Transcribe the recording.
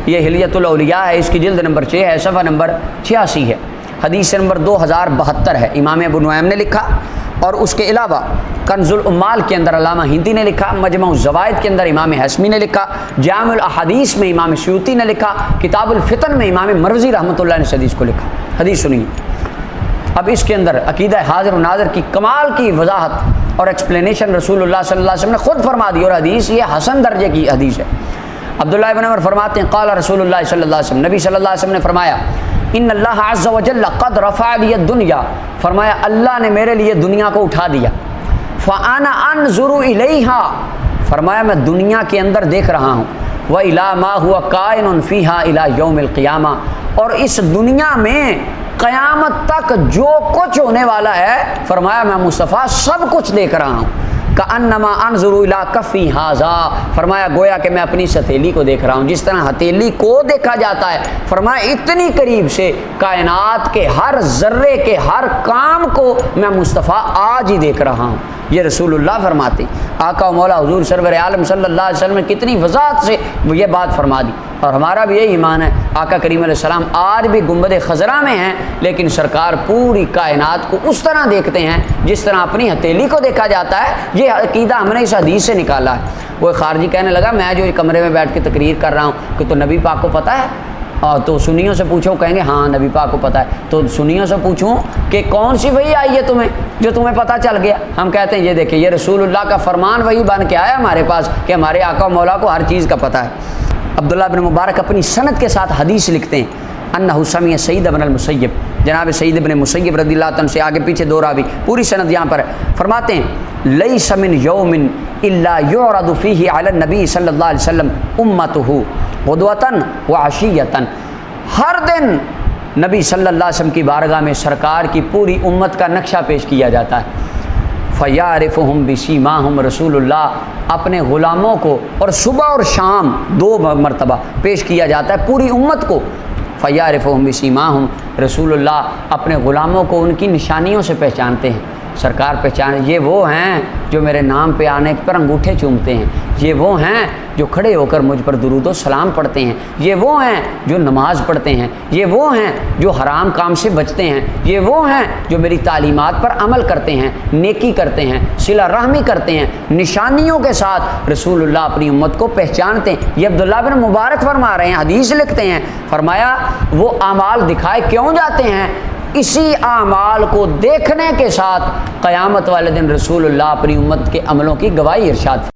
یہ حلیۃ الاولیاء ہے، اس کی جلد نمبر 6 ہے، صفحہ نمبر 86 ہے، حدیث نمبر 2072 ہے، امام ابو نعیم نے لکھا۔ اور اس کے علاوہ کنز العمال کے اندر علامہ ہندی نے لکھا، مجمع الزوائد کے اندر امام حسمی نے لکھا، جامع الاحادیث میں امام سیوطی نے لکھا، کتاب الفتن میں امام مروزی رحمۃ اللہ نے اس حدیث کو لکھا۔ حدیث سنیے۔ اب اس کے اندر عقیدہ حاضر و ناظر کی کمال کی وضاحت اور ایکسپلینیشن رسول اللہ صلی اللہ علیہ وسلم نے خود فرما دی، اور حدیث یہ حسن درجے کی حدیث ہے۔ عبداللہ ابن عمر فرماتے ہیں قال رسول اللہ صلی اللہ علیہ وسلم، نبی صلی اللہ علیہ وسلم نے فرمایا ان اللہ عز وجل قد رفع لی الدنیا، فرمایا اللہ نے میرے لیے دنیا کو اٹھا دیا، فانا انظر الیہا، فرمایا میں دنیا کے اندر دیکھ رہا ہوں، والی ما هو کائن فیہا الی یوم القیامہ، اور اس دنیا میں قیامت تک جو کچھ ہونے والا ہے، فرمایا میں مصطفیٰ سب کچھ دیکھ رہا ہوں، کأنما انظر الی کفی ھذا، فرمایا گویا کہ میں اپنی اس ہتھیلی کو دیکھ رہا ہوں، جس طرح ہتھیلی کو دیکھا جاتا ہے، فرمایا اتنی قریب سے کائنات کے ہر ذرے کے ہر کام کو میں مصطفیٰ آج ہی دیکھ رہا ہوں۔ یہ رسول اللہ فرماتے، آقا و مولا حضور سرور عالم صلی اللہ علیہ وسلم نے کتنی وضاحت سے یہ بات فرما دی، اور ہمارا بھی یہی ایمان ہے، آقا کریم علیہ السلام آج بھی گنبد خضرا میں ہیں، لیکن سرکار پوری کائنات کو اس طرح دیکھتے ہیں جس طرح اپنی ہتھیلی کو دیکھا جاتا ہے۔ یہ عقیدہ ہم نے اس حدیث سے نکالا ہے۔ وہ خارجی کہنے لگا میں جو کمرے میں بیٹھ کے تقریر کر رہا ہوں کہ تو نبی پاک کو پتہ ہے، اور تو سنیوں سے پوچھو، کہیں گے ہاں نبی پاک کو پتہ ہے، تو سنیوں سے پوچھوں کہ کون سی وحی آئی ہے تمہیں جو تمہیں پتہ چل گیا؟ ہم کہتے ہیں یہ دیکھیں یہ رسول اللہ کا فرمان وحی بن کے آیا ہمارے پاس کہ ہمارے آقا و مولا کو ہر چیز کا پتہ ہے۔ عبداللہ بن مبارک اپنی سند کے ساتھ حدیث لکھتے ہیں، انہ سمع سعید بن المسیب، جناب سعید بن مسیب رضی اللہ عنہ سے آگے پیچھے دو راوی، پوری سند یہاں پر ہے، فرماتے ہیں لیس من یوم الا یعرض فیہ علی النبی صلی اللہ علیہ وسلم امتہ غدوۃ وعشیۃ، ہر دن نبی صلی اللہ علیہ وسلم کی بارگاہ میں سرکار کی پوری امت کا نقشہ پیش کیا جاتا ہے، فیعرفہم بسیماہم، رسول اللہ اپنے غلاموں کو اور صبح اور شام 2 مرتبہ پیش کیا جاتا ہے پوری امت کو، فیعرفہم بسیماہم، رسول اللہ اپنے غلاموں کو ان کی نشانیوں سے پہچانتے ہیں، سرکار پہچان یہ وہ ہیں جو میرے نام پہ آنے پر انگوٹھے چومتے ہیں، یہ وہ ہیں جو کھڑے ہو کر مجھ پر درود و سلام پڑھتے ہیں، یہ وہ ہیں جو نماز پڑھتے ہیں، یہ وہ ہیں جو حرام کام سے بچتے ہیں، یہ وہ ہیں جو میری تعلیمات پر عمل کرتے ہیں، نیکی کرتے ہیں، صلہ رحمی کرتے ہیں، نشانیوں کے ساتھ رسول اللہ اپنی امت کو پہچانتے ہیں۔ یہ عبداللہ بن مبارک فرما رہے ہیں، حدیث لکھتے ہیں، فرمایا وہ اعمال دکھائے کیوں جاتے ہیں؟ اسی اعمال کو دیکھنے کے ساتھ قیامت والے دن رسول اللہ اپنی امت کے عملوں کی گواہی ارشاد